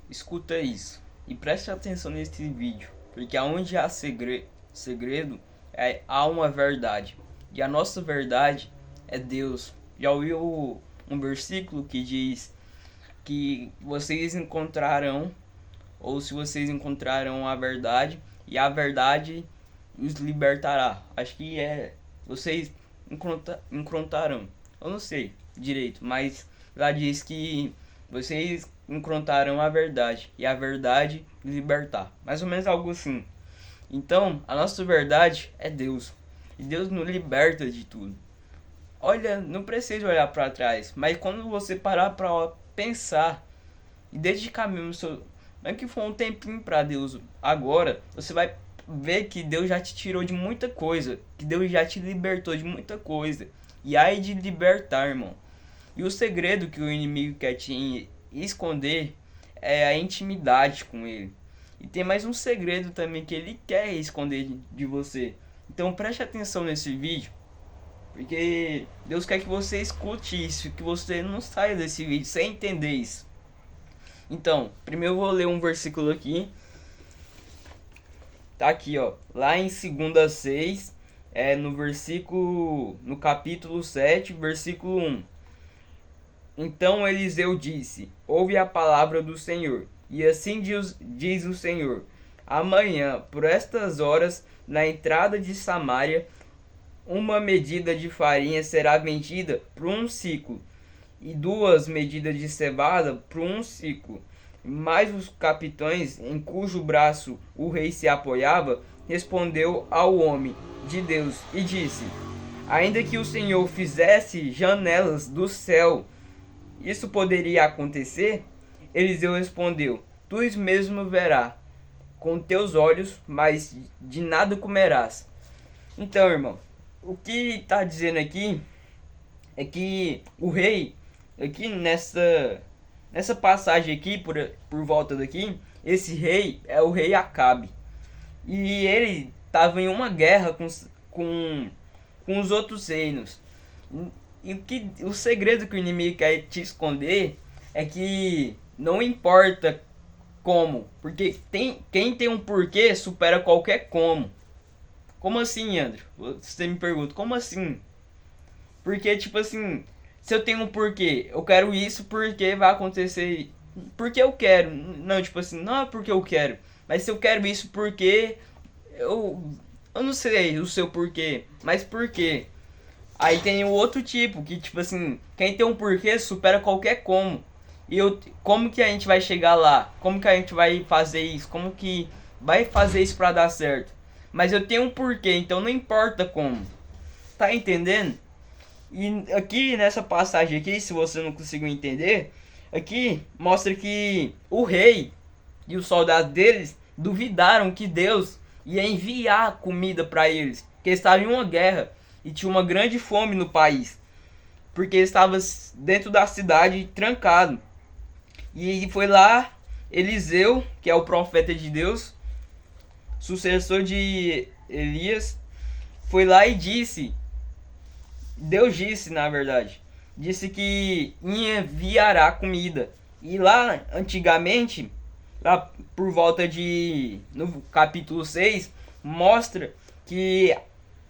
escuta isso e preste atenção nesse vídeo, porque aonde há segredo há uma verdade, e a nossa verdade é Deus. Já ouviu um versículo que diz que vocês encontrarão, ou se vocês encontrarão a verdade, e a verdade os libertará? Acho que é vocês encontrarão. Eu não sei direito, mas lá diz que vocês encontrarão a verdade e a verdade libertar. Mais ou menos algo assim. Então, a nossa verdade é Deus. E Deus nos liberta de tudo. Olha, não precisa olhar para trás, mas quando você parar para pensar e dedicar mesmo seu, não é que for um tempinho para Deus agora, você vai ver que Deus já te tirou de muita coisa, que Deus já te libertou de muita coisa. E aí de libertar, irmão. E o segredo que o inimigo quer te esconder é a intimidade com ele. E tem mais um segredo também que ele quer esconder de você. Então preste atenção nesse vídeo, porque Deus quer que você escute isso, que você não saia desse vídeo sem entender isso. Então, primeiro eu vou ler um versículo aqui. Tá aqui, ó. Lá em 2 6, no capítulo 7, versículo 1. Então Eliseu disse: ouve a palavra do Senhor. E assim diz o Senhor: amanhã, por estas horas, na entrada de Samaria, uma medida de farinha será vendida por um ciclo, e 2 medidas de cevada por um ciclo. Mas os capitães, em cujo braço o rei se apoiava, respondeu ao homem de Deus e disse: ainda que o Senhor fizesse janelas do céu, isso poderia acontecer? Eliseu respondeu: tu mesmo verás com teus olhos, mas de nada comerás. Então, irmão, o que está dizendo aqui é que o rei, aqui nessa passagem aqui, por volta daqui, esse rei é o rei Acabe. E ele estava em uma guerra com os outros reinos. E o segredo que o inimigo quer te esconder é que não importa como, porque quem tem um porquê supera qualquer como. Como assim, André? Você me pergunta, como assim? Porque, tipo assim, se eu tenho um porquê, eu quero isso porque vai acontecer. Porque eu quero. Não, tipo assim, não é porque eu quero. Mas se eu quero isso porque eu. Eu não sei o seu porquê, mas por quê? Aí tem o outro tipo, que tipo assim, quem tem um porquê supera qualquer como. Como que a gente vai chegar lá? Como que a gente vai fazer isso? Como que vai fazer isso pra dar certo? Mas eu tenho um porquê, então não importa como. Tá entendendo? E aqui nessa passagem aqui, se você não conseguiu entender, aqui mostra que o rei e os soldados deles duvidaram que Deus ia enviar comida para eles, que eles estavam em uma guerra e tinha uma grande fome no país, porque eles estavam dentro da cidade trancado. E foi lá Eliseu, que é o profeta de Deus, sucessor de Elias, foi lá e disse, Deus disse na verdade, disse que enviará comida. E lá antigamente, lá por volta de, no capítulo 6, mostra que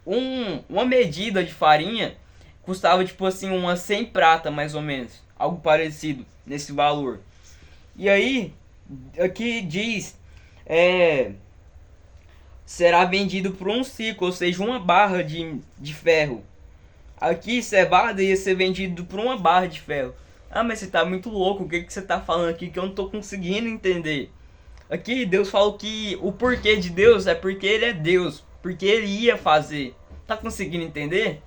uma medida de farinha custava tipo assim umas 100 prata mais ou menos, algo parecido nesse valor. E aí aqui diz será vendido por um ciclo, ou seja, uma barra de ferro. Aqui cevada ia ser vendido por uma barra de ferro. Ah, mas você tá muito louco, o que você tá falando aqui que eu não tô conseguindo entender? Aqui Deus falou que o porquê de Deus é porque ele é Deus, porque ele ia fazer. Tá conseguindo entender?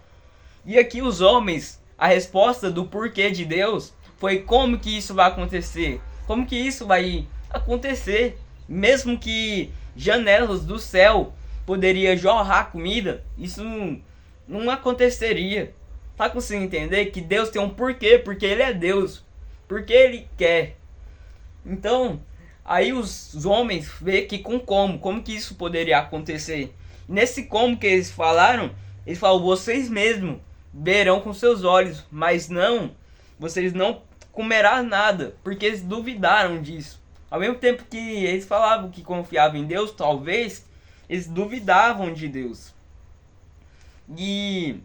E aqui os homens, a resposta do porquê de Deus foi como que isso vai acontecer? Como que isso vai acontecer? Mesmo que janelas do céu poderia jorrar comida, isso não aconteceria. Tá conseguindo entender que Deus tem um porquê? Porque ele é Deus. Porque ele quer. Então, aí os homens vê que como que isso poderia acontecer? Nesse como que eles falam, vocês mesmos verão com seus olhos, mas não, vocês não comerão nada, porque eles duvidaram disso. Ao mesmo tempo que eles falavam que confiavam em Deus, talvez eles duvidavam de Deus. E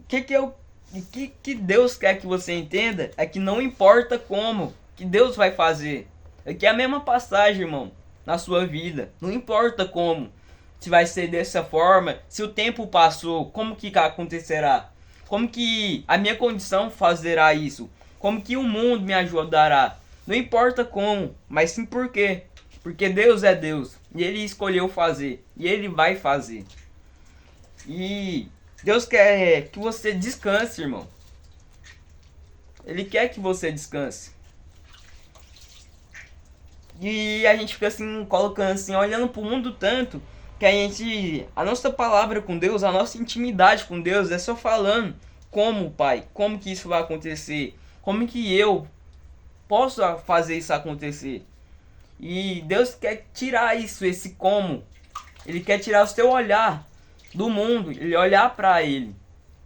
que Deus quer que você entenda é que não importa como que Deus vai fazer. Aqui é a mesma passagem, irmão, na sua vida. Não importa como. Se vai ser dessa forma, se o tempo passou, como que acontecerá? Como que a minha condição fazerá isso? Como que o mundo me ajudará? Não importa como, mas sim por quê. Porque Deus é Deus. E Ele escolheu fazer. E Ele vai fazer. E Deus quer que você descanse, irmão. Ele quer que você descanse. E a gente fica assim, colocando assim, olhando pro mundo tanto, que a nossa palavra com Deus, a nossa intimidade com Deus é só falando como, Pai, como que isso vai acontecer, como que eu posso fazer isso acontecer. E Deus quer tirar isso, esse como. Ele quer tirar o seu olhar do mundo, ele olhar para Ele.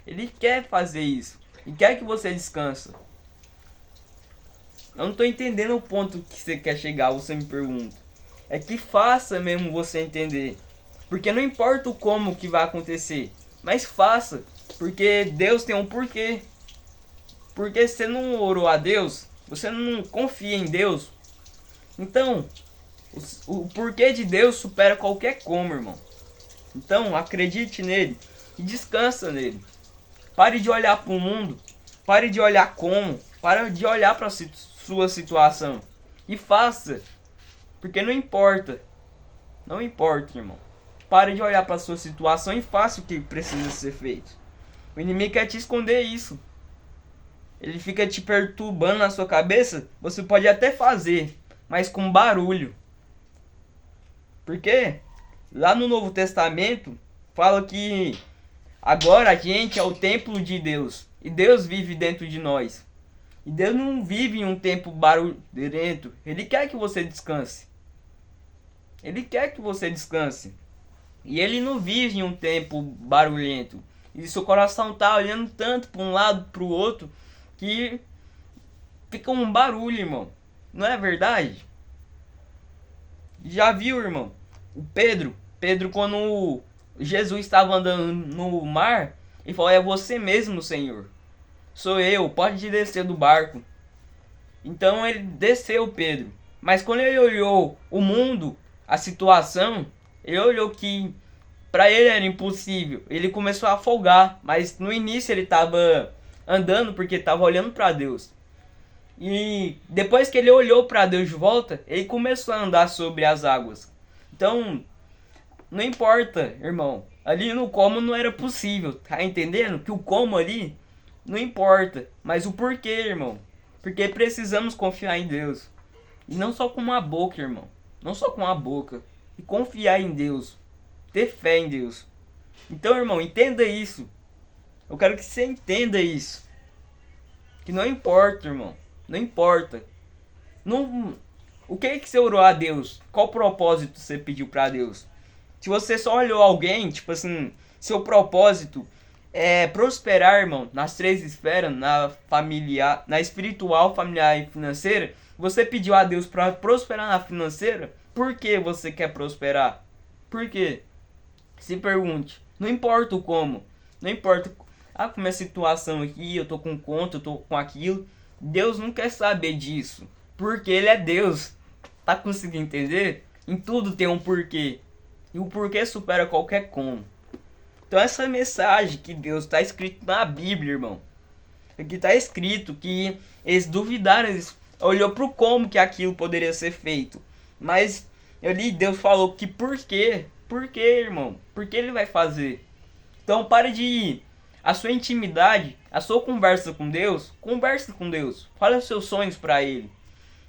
Ele quer fazer isso. E quer que você descanse. Eu não estou entendendo o ponto que você quer chegar, você me pergunta. É que faça mesmo você entender. Porque não importa o como que vai acontecer, mas faça. Porque Deus tem um porquê. Porque você não orou a Deus, você não confia em Deus. Então, o porquê de Deus supera qualquer como, irmão. Então, acredite nele e descansa nele. Pare de olhar para o mundo. Pare de olhar como. Pare de olhar para sua situação. E faça. Porque não importa. Não importa, irmão. Pare de olhar para sua situação e faça o que precisa ser feito. O inimigo quer te esconder isso. Ele fica te perturbando na sua cabeça. Você pode até fazer, mas com barulho. Porque lá no Novo Testamento fala que agora a gente é o templo de Deus. E Deus vive dentro de nós. E Deus não vive em um tempo barulhento. Ele quer que você descanse. Ele quer que você descanse. E Ele não vive em um tempo barulhento. E seu coração tá olhando tanto para um lado, para o outro, que fica um barulho, irmão. Não é verdade? Já viu, irmão? O Pedro, quando Jesus estava andando no mar, ele falou: é você mesmo, Senhor. Sou eu, pode descer do barco. Então ele desceu, Pedro. Mas quando ele olhou o mundo, a situação, ele olhou que para ele era impossível. Ele começou a afogar, mas no início ele estava andando porque estava olhando para Deus. E depois que ele olhou para Deus de volta, ele começou a andar sobre as águas. Então, não importa, irmão. Ali no como não era possível, tá entendendo? Que o como ali não importa, mas o porquê, irmão. Porque precisamos confiar em Deus. E não só com uma boca, irmão. Não só com a boca. E confiar em Deus. Ter fé em Deus. Então, irmão, entenda isso. Eu quero que você entenda isso. Que não importa, irmão. Não importa. Não, o que você orou a Deus? Qual propósito você pediu para Deus? Se você só olhou alguém, tipo assim, seu propósito é prosperar, irmão, nas três esferas, na familiar, na espiritual, familiar e financeira, você pediu a Deus para prosperar na financeira, por que você quer prosperar? Por quê? Se pergunte. Não importa o como. Não importa como é a situação aqui, eu tô com conta, eu tô com aquilo. Deus não quer saber disso. Porque Ele é Deus. Tá conseguindo entender? Em tudo tem um porquê. E o porquê supera qualquer como. Então essa mensagem que Deus está escrito na Bíblia, irmão. Aqui está escrito que eles duvidaram, eles olhou pro como que aquilo poderia ser feito. Mas eu li, Deus falou que por quê? Por quê, irmão? Por que Ele vai fazer? Então pare de a sua intimidade, a sua conversa com Deus, converse com Deus. Fale os seus sonhos para Ele.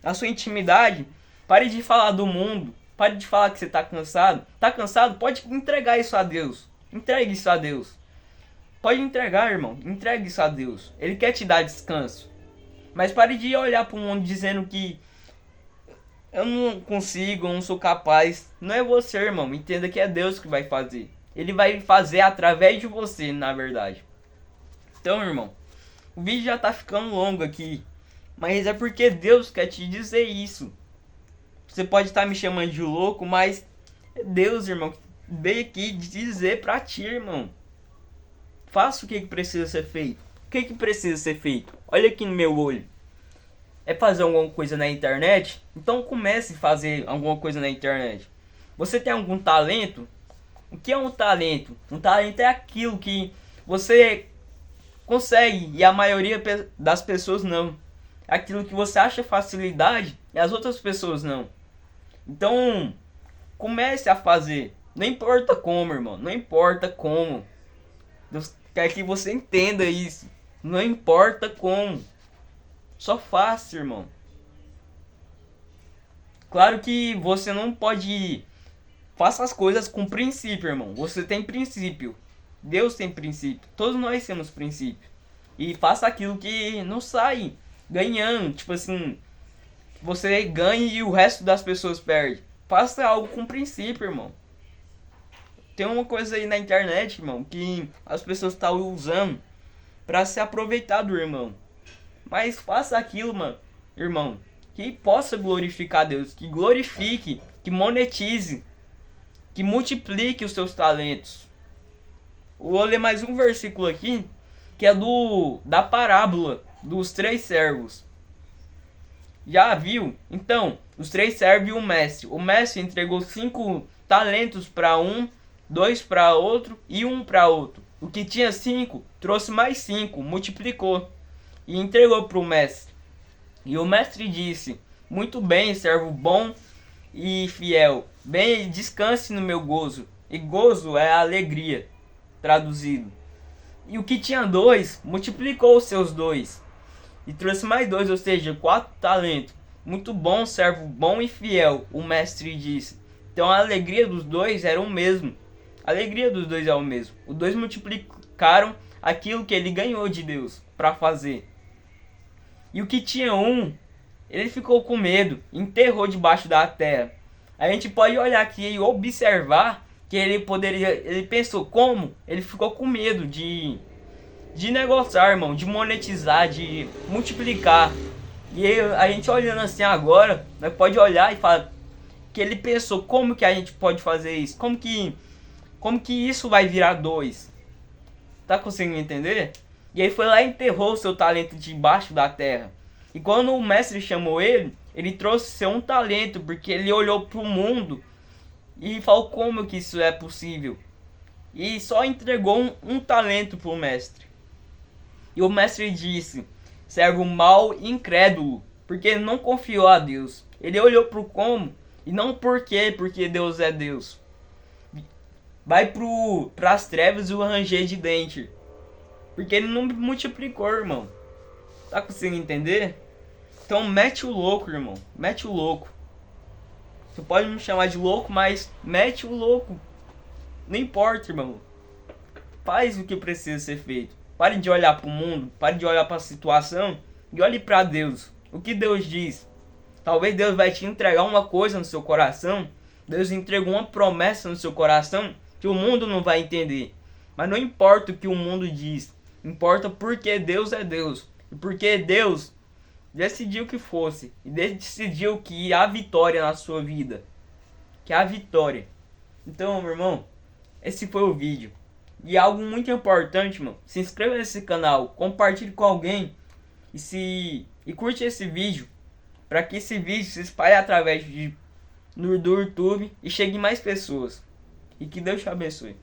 A sua intimidade, pare de falar do mundo. Pare de falar que você está cansado. Está cansado? Pode entregar isso a Deus. Entregue isso a Deus. Pode entregar, irmão. Entregue isso a Deus. Ele quer te dar descanso. Mas pare de olhar para o mundo dizendo que eu não consigo, eu não sou capaz. Não é você, irmão. Entenda que é Deus que vai fazer. Ele vai fazer através de você, na verdade. Então, irmão, o vídeo já tá ficando longo aqui. Mas é porque Deus quer te dizer isso. Você pode estar me chamando de louco, mas é Deus, irmão, que veio aqui dizer pra ti, irmão. Faça o que precisa ser feito. O que precisa ser feito? Olha aqui no meu olho. É fazer alguma coisa na internet? Então comece a fazer alguma coisa na internet. Você tem algum talento? O que é um talento? Um talento é aquilo que você consegue e a maioria das pessoas não. É aquilo que você acha facilidade e as outras pessoas não. Então, comece a fazer. Não importa como, irmão. Não importa como. Deus quer que você entenda isso. Não importa como. Só faça, irmão. Claro que você não pode... Faça as coisas com princípio, irmão. Você tem princípio. Deus tem princípio. Todos nós temos princípio. E faça aquilo que não sai ganhando. Tipo assim, você ganha e o resto das pessoas perde. Faça algo com princípio, irmão. Tem uma coisa aí na internet, irmão, que as pessoas estão usando para se aproveitar do irmão. Mas faça aquilo, mano, irmão, que possa glorificar Deus, que glorifique, que monetize, que multiplique os seus talentos. Vou ler mais um versículo aqui, que é da parábola dos 3 servos. Já viu? Então, os 3 servos e o mestre. O mestre entregou 5 talentos para um, 2 para outro e 1 para outro. O que tinha 5 trouxe mais 5, multiplicou e entregou para o mestre. E o mestre disse: muito bem, servo bom e fiel. Bem, descanse no meu gozo. E gozo é alegria, traduzido. E o que tinha 2 multiplicou os seus 2 e trouxe mais 2, ou seja, 4 talentos. Muito bom, servo bom e fiel, o mestre disse. Então a alegria dos 2 era o mesmo. A alegria dos 2 é o mesmo. Os 2 multiplicaram aquilo que ele ganhou de Deus para fazer. E o que tinha 1, ele ficou com medo, enterrou debaixo da terra. A gente pode olhar aqui e observar que ele pensou como? Ele ficou com medo de negociar, irmão, de monetizar, de multiplicar. E a gente olhando assim agora, nós pode olhar e falar que ele pensou como que a gente pode fazer isso? Como que isso vai virar 2? Tá conseguindo entender? E aí foi lá e enterrou o seu talento debaixo da terra. E quando o mestre chamou ele, ele trouxe seu 1 talento, porque ele olhou para o mundo e falou como que isso é possível. E só entregou um talento para o mestre. E o mestre disse: servo mau e incrédulo, porque ele não confiou a Deus. Ele olhou para o como e não por quê, porque Deus é Deus. Vai para as trevas e o ranger de dente, porque ele não multiplicou, irmão. Tá conseguindo entender? Então mete o louco, irmão. Mete o louco. Você pode me chamar de louco, mas mete o louco. Não importa, irmão. Faz o que precisa ser feito. Pare de olhar para o mundo, pare de olhar para a situação e olhe para Deus. O que Deus diz? Talvez Deus vai te entregar uma coisa no seu coração. Deus entregou uma promessa no seu coração que o mundo não vai entender. Mas não importa o que o mundo diz. Importa porque Deus é Deus. E porque Deus decidiu que fosse. E decidiu que há vitória na sua vida. Que há vitória. Então, meu irmão, esse foi o vídeo. E algo muito importante, mano, se inscreva nesse canal, compartilhe com alguém e curte esse vídeo, para que esse vídeo se espalhe através do YouTube e chegue mais pessoas. E que Deus te abençoe.